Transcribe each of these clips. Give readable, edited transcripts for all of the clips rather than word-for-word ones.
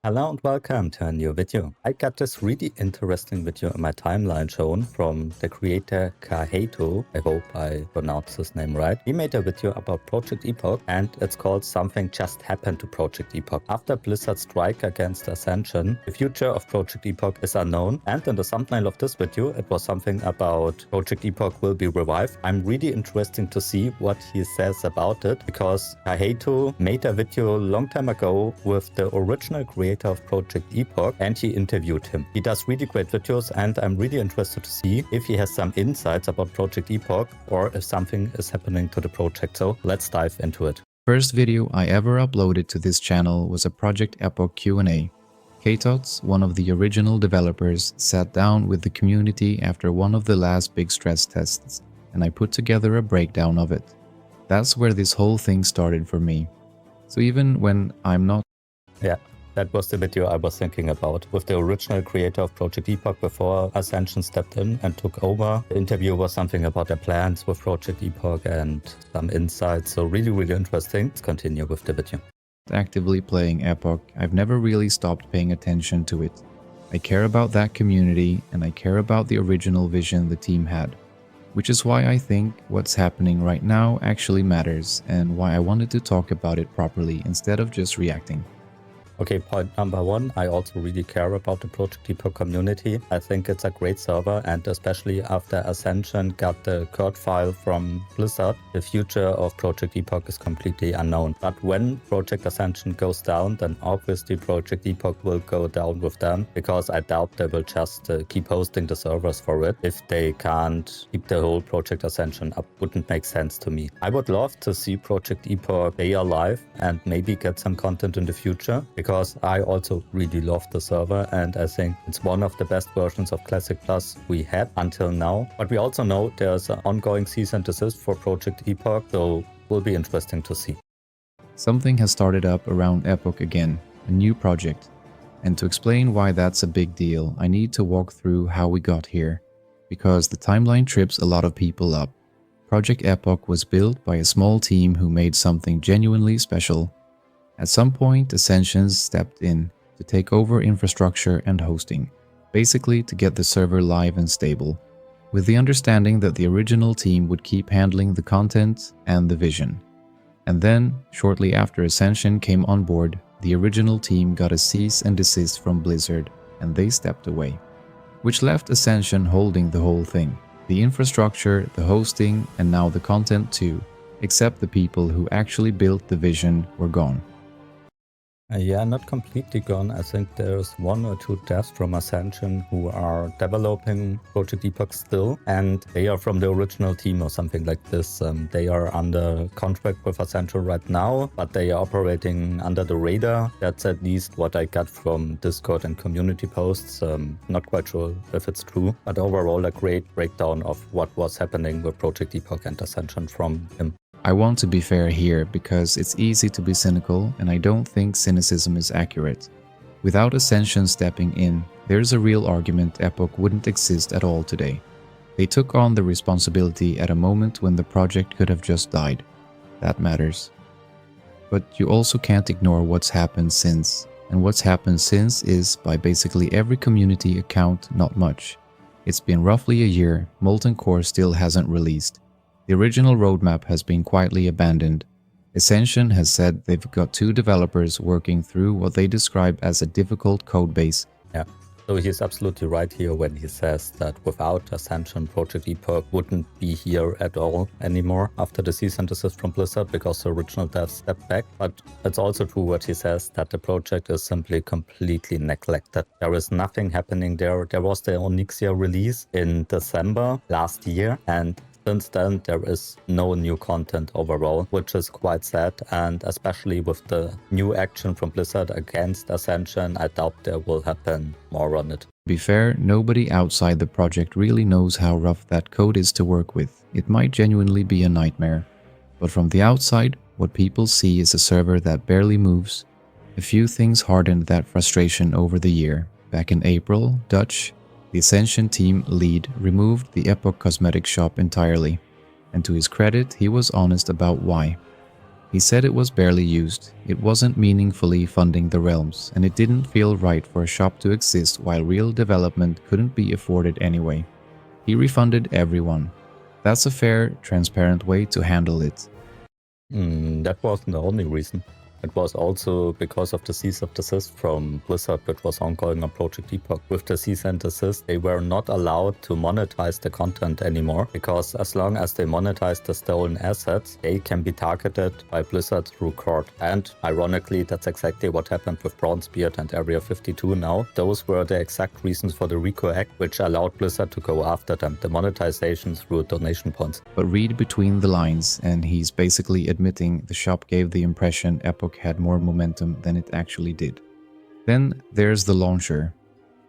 Hello and welcome to a new video. I got this really interesting video in my timeline shown from the creator Kaheto. I hope I pronounced his name right. He made a video about Project Epoch and it's called Something Just Happened to Project Epoch. After Blizzard's strike against Ascension, the future of Project Epoch is unknown, and in the thumbnail of this video it was something about Project Epoch will be revived. I'm really interested to see what he says about it because Kaheto made a video a long time ago with the original creator of Project Epoch and he interviewed him. He does really great videos and I'm really interested to see if he has some insights about Project Epoch or if something is happening to the project. So let's dive into it. First video I ever uploaded to this channel was a Project Epoch Q&A. Ktots, one of the original developers, sat down with the community after one of the last big stress tests and I put together a breakdown of it. That's where this whole thing started for me. So even when I'm not... Yeah. That was the video I was thinking about, with the original creator of Project Epoch before Ascension stepped in and took over. The interview was something about their plans with Project Epoch and some insights, so really interesting. Let's continue with the video. Actively playing Epoch, I've never really stopped paying attention to it. I care about that community and I care about the original vision the team had, which is why I think what's happening right now actually matters and why I wanted to talk about it properly instead of just reacting. Okay, point number one, I also really care about the Project Epoch community. I think it's a great server, and especially after Ascension got the code file from Blizzard, the future of Project Epoch is completely unknown. But when Project Ascension goes down, then obviously Project Epoch will go down with them, because I doubt they will just keep hosting the servers for it. If they can't keep the whole Project Ascension up, wouldn't make sense to me. I would love to see Project Epoch stay alive and maybe get some content in the future, because I also really love the server and I think it's one of the best versions of Classic Plus we had until now. But we also know there's an ongoing cease and desist for Project Epoch, so will be interesting to see. Something has started up around Epoch again, a new project. And to explain why that's a big deal, I need to walk through how we got here, because the timeline trips a lot of people up. Project Epoch was built by a small team who made something genuinely special. At some point, Ascension stepped in to take over infrastructure and hosting, basically to get the server live and stable, with the understanding that the original team would keep handling the content and the vision. And then, shortly after Ascension came on board, the original team got a cease and desist from Blizzard, and they stepped away, which left Ascension holding the whole thing, the infrastructure, the hosting, and now the content too, except the people who actually built the vision were gone. Yeah, not completely gone. I think there's one or two devs from Ascension who are developing Project Epoch still, and they are from the original team or something like this. They are under contract with Ascension right now, but they are operating under the radar. That's at least what I got from Discord and community posts. Not quite sure if it's true, but overall a great breakdown of what was happening with Project Epoch and Ascension from him. I want to be fair here because it's easy to be cynical and I don't think cynicism is accurate. Without Ascension stepping in, there's a real argument Epoch wouldn't exist at all today. They took on the responsibility at a moment when the project could have just died. That matters. But you also can't ignore what's happened since. And what's happened since is, by basically every community account, not much. It's been roughly a year, Molten Core still hasn't released. The original roadmap has been quietly abandoned. Ascension has said they've got 2 developers working through what they describe as a difficult codebase. Yeah, so he's absolutely right here when he says that without Ascension, Project Epoch wouldn't be here at all anymore after the cease and desist from Blizzard because the original devs stepped back. But it's also true what he says, that the project is simply completely neglected. There is nothing happening there. There was the Onyxia release in December last year, and since then, there is no new content overall, which is quite sad, and especially with the new action from Blizzard against Ascension, I doubt there will happen more on it. To be fair, nobody outside the project really knows how rough that code is to work with. It might genuinely be a nightmare. But from the outside, what people see is a server that barely moves. A few things hardened that frustration over the year. Back in April, Dutch, the Ascension team lead, removed the Epoch cosmetic shop entirely, and to his credit, he was honest about why. He said it was barely used, it wasn't meaningfully funding the realms, and it didn't feel right for a shop to exist while real development couldn't be afforded anyway. He refunded everyone. That's a fair, transparent way to handle it. That wasn't the only reason. It was also because of the cease of desist from Blizzard, which was ongoing on Project Epoch. With the cease and desist, they were not allowed to monetize the content anymore, because as long as they monetize the stolen assets, they can be targeted by Blizzard through court. And ironically, that's exactly what happened with Bronzebeard and Area 52 now. Those were the exact reasons for the RICO Act, which allowed Blizzard to go after them, the monetization through donation points. But read between the lines, and he's basically admitting the shop gave the impression Epoch had more momentum than it actually did. Then there's the launcher.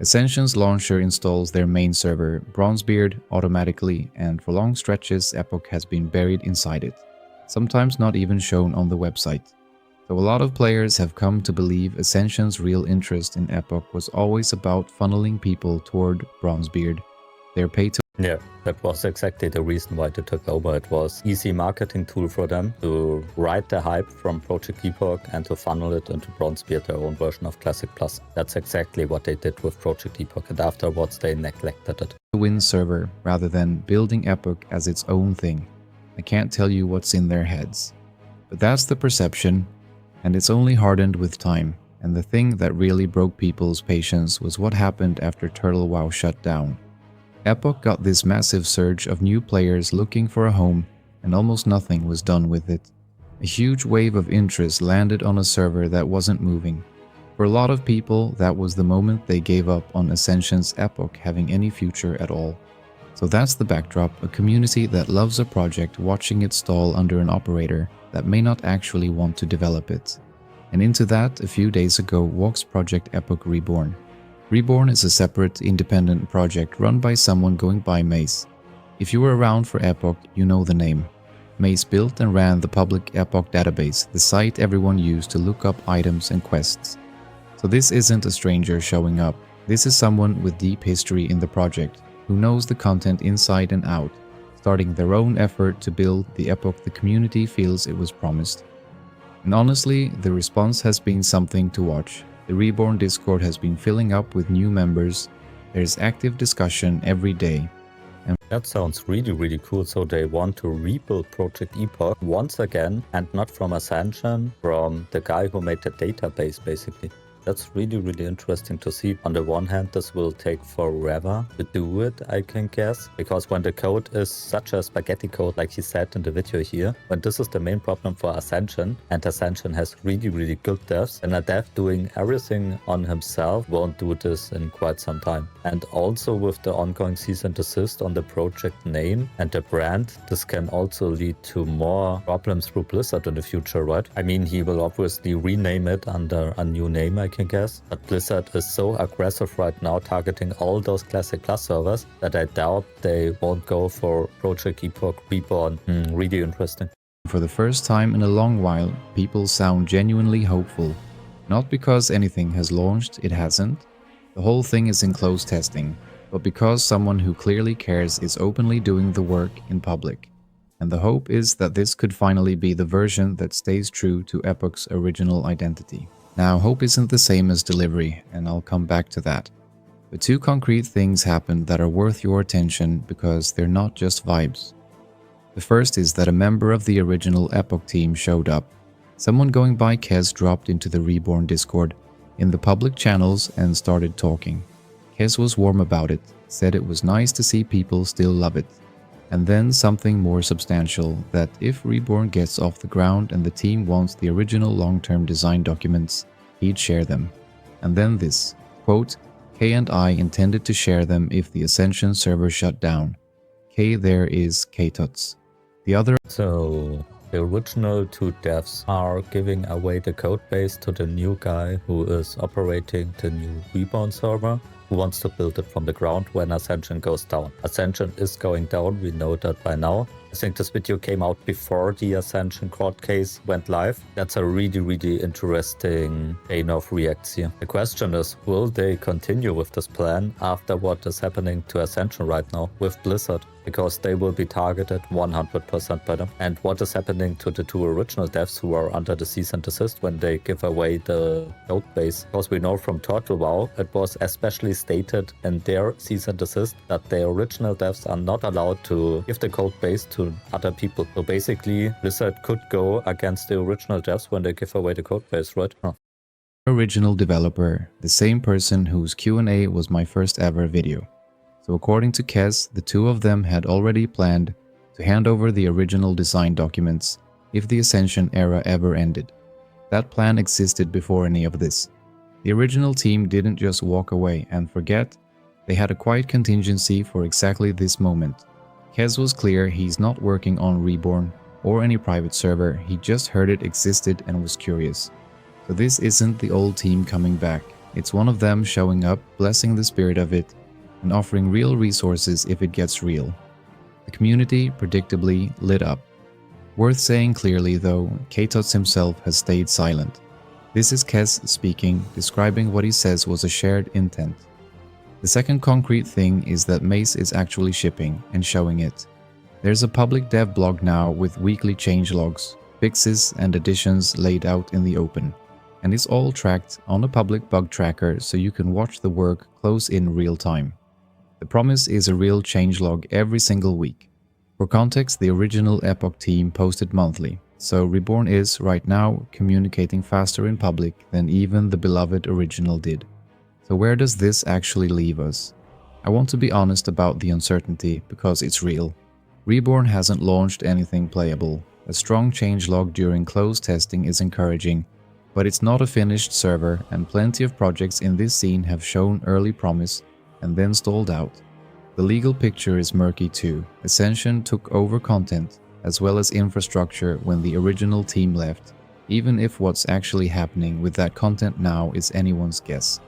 Ascension's launcher installs their main server, Bronzebeard, automatically, and for long stretches Epoch has been buried inside it, sometimes not even shown on the website. So a lot of players have come to believe Ascension's real interest in Epoch was always about funneling people toward Bronzebeard, their pay-to Yeah, that was exactly the reason why they took over. It was easy marketing tool for them to ride the hype from Project Epoch and to funnel it into Bronzebeard, their own version of Classic Plus. That's exactly what they did with Project Epoch, and afterwards they neglected it. win server rather than building Epoch as its own thing. I can't tell you what's in their heads. But that's the perception, and it's only hardened with time. And the thing that really broke people's patience was what happened after Turtle WoW shut down. Epoch got this massive surge of new players looking for a home, and almost nothing was done with it. A huge wave of interest landed on a server that wasn't moving. For a lot of people, that was the moment they gave up on Ascension's Epoch having any future at all. So that's the backdrop, a community that loves a project watching it stall under an operator that may not actually want to develop it. And into that, a few days ago, walks Project Epoch Reborn. Reborn is a separate, independent project run by someone going by Mace. If you were around for Epoch, you know the name. Mace built and ran the public Epoch database, the site everyone used to look up items and quests. So this isn't a stranger showing up. This is someone with deep history in the project, who knows the content inside and out, starting their own effort to build the Epoch the community feels it was promised. And honestly, the response has been something to watch. The Reborn Discord has been filling up with new members. There's active discussion every day. And that sounds really cool. So they want to rebuild Project Epoch once again, and not from Ascension, from the guy who made the database basically. That's really interesting to see. On the one hand, this will take forever to do it, I can guess, because when the code is such a spaghetti code, like he said in the video here, when this is the main problem for Ascension, and Ascension has really good devs, and a dev doing everything on himself won't do this in quite some time. And also with the ongoing cease and desist on the project name and the brand, this can also lead to more problems through Blizzard in the future, right? I mean, he will obviously rename it under a new name, I can guess, but Blizzard is so aggressive right now targeting all those Classic Plus servers that I doubt they won't go for Project Epoch Reborn. Really interesting. For the first time in a long while, people sound genuinely hopeful. Not because anything has launched, it hasn't. The whole thing is in closed testing, but because someone who clearly cares is openly doing the work in public. And the hope is that this could finally be the version that stays true to Epoch's original identity. Now, hope isn't the same as delivery, and I'll come back to that. But two concrete things happened that are worth your attention because they're not just vibes. The first is that a member of the original Epoch team showed up. Someone going by Kez dropped into the Reborn Discord in the public channels and started talking. Kez was warm about it, said it was nice to see people still love it. And then something more substantial, that if Reborn gets off the ground and the team wants the original long-term design documents, he'd share them. And then this, quote, K and I intended to share them if the Ascension server shut down. K there is K-Tuts. The other... So the original two devs are giving away the codebase to the new guy who is operating the new Reborn server, who wants to build it from the ground when Ascension goes down. Ascension is going down, we know that by now. I think this video came out before the Ascension court case went live. That's a really interesting chain of reacts here. The question is, will they continue with this plan after what is happening to Ascension right now with Blizzard? because they will be targeted 100% by them. And what is happening to the 2 original devs who are under the cease and desist when they give away the code base? Because we know from Turtle WoW, it was especially stated in their cease and desist that the original devs are not allowed to give the code base to other people. So basically, Blizzard could go against the original devs when they give away the code base, right? Huh. Original developer, the same person whose Q&A was my first ever video. So according to Kez, the 2 of them had already planned to hand over the original design documents if the Ascension era ever ended. That plan existed before any of this. The original team didn't just walk away and forget, they had a quiet contingency for exactly this moment. Kez was clear he's not working on Reborn or any private server, he just heard it existed and was curious. So this isn't the old team coming back, it's one of them showing up, blessing the spirit of it, and offering real resources if it gets real. The community predictably lit up. Worth saying clearly though, Katots himself has stayed silent. This is Kez speaking, describing what he says was a shared intent. The second concrete thing is that Mace is actually shipping and showing it. There's a public dev blog now with weekly changelogs, fixes and additions laid out in the open. And it's all tracked on a public bug tracker so you can watch the work close in real time. The promise is a real changelog every single week. For context, the original Epoch team posted monthly, so Reborn is, right now, communicating faster in public than even the beloved original did. So where does this actually leave us? I want to be honest about the uncertainty because it's real. Reborn hasn't launched anything playable. A strong changelog during closed testing is encouraging, but it's not a finished server and plenty of projects in this scene have shown early promise and then stalled out. The legal picture is murky too. Ascension took over content as well as infrastructure when the original team left, even if what's actually happening with that content now is anyone's guess.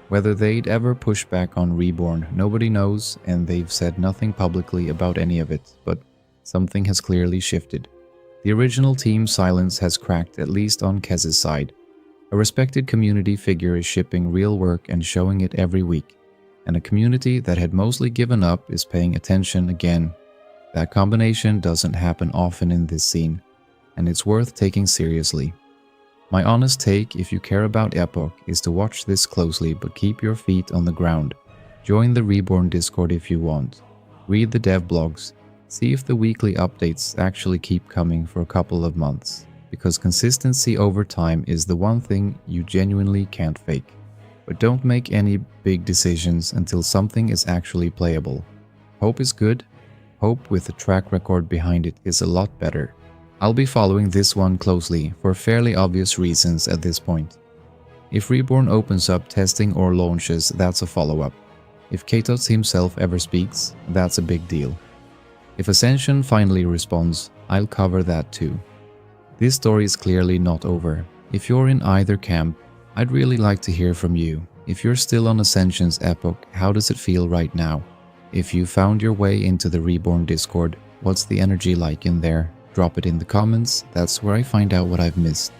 Whether they'd ever push back on Reborn, nobody knows, and they've said nothing publicly about any of it, but something has clearly shifted. The original team's silence has cracked, at least on Kez's side. A respected community figure is shipping real work and showing it every week, and a community that had mostly given up is paying attention again. That combination doesn't happen often in this scene, and it's worth taking seriously. My honest take, if you care about Epoch, is to watch this closely but keep your feet on the ground. Join the Reborn Discord if you want. Read the dev blogs. See if the weekly updates actually keep coming for a couple of months, because consistency over time is the one thing you genuinely can't fake. But don't make any big decisions until something is actually playable. Hope is good. Hope with a track record behind it is a lot better. I'll be following this one closely for fairly obvious reasons at this point. If Reborn opens up testing or launches, that's a follow-up. If Katots himself ever speaks, that's a big deal. If Ascension finally responds, I'll cover that too. This story is clearly not over. If you're in either camp, I'd really like to hear from you. If you're still on Ascension's Epoch, how does it feel right now? If you found your way into the Reborn Discord, what's the energy like in there? Drop it in the comments, that's where I find out what I've missed.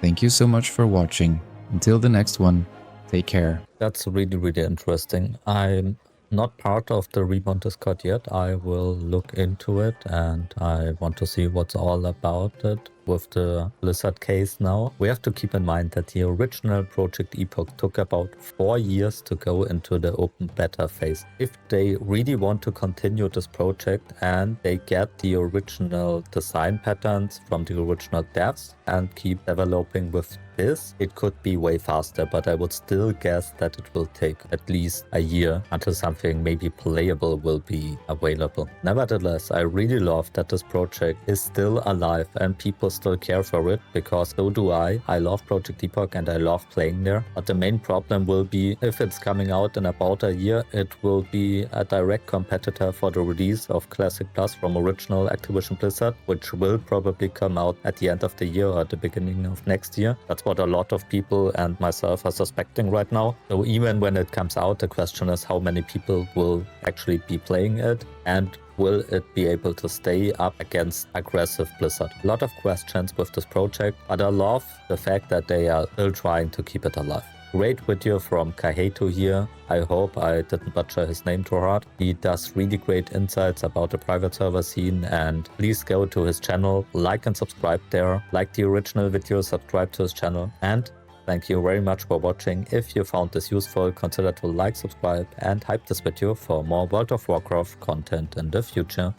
Thank you so much for watching. Until the next one, take care. That's really interesting. I'm not part of the Reborn Discord yet. I will look into it and I want to see what's all about it with the Blizzard case now. We have to keep in mind that the original Project Epoch took about 4 years to go into the open beta phase. If they really want to continue this project and they get the original design patterns from the original devs and keep developing with this, it could be way faster, but I would still guess that it will take at least a year until something maybe playable will be available. Nevertheless, I really love that this project is still alive and people still care for it, because so do I. I love Project Epoch and I love playing there. But the main problem will be if it's coming out in about a year, it will be a direct competitor for the release of Classic Plus from original Activision Blizzard, which will probably come out at the end of the year or at the beginning of next year. That's what a lot of people and myself are suspecting right now. So even when it comes out, the question is how many people will actually be playing it, and will it be able to stay up against aggressive Blizzard? A lot of questions with this project, but I love the fact that they are still trying to keep it alive. Great video from Kaheto here. I hope I didn't butcher his name too hard. He does really great insights about the private server scene, and please go to his channel, like and subscribe there. Like the original video, subscribe to his channel, and thank you very much for watching. If you found this useful, consider to like, subscribe and hype this video for more World of Warcraft content in the future.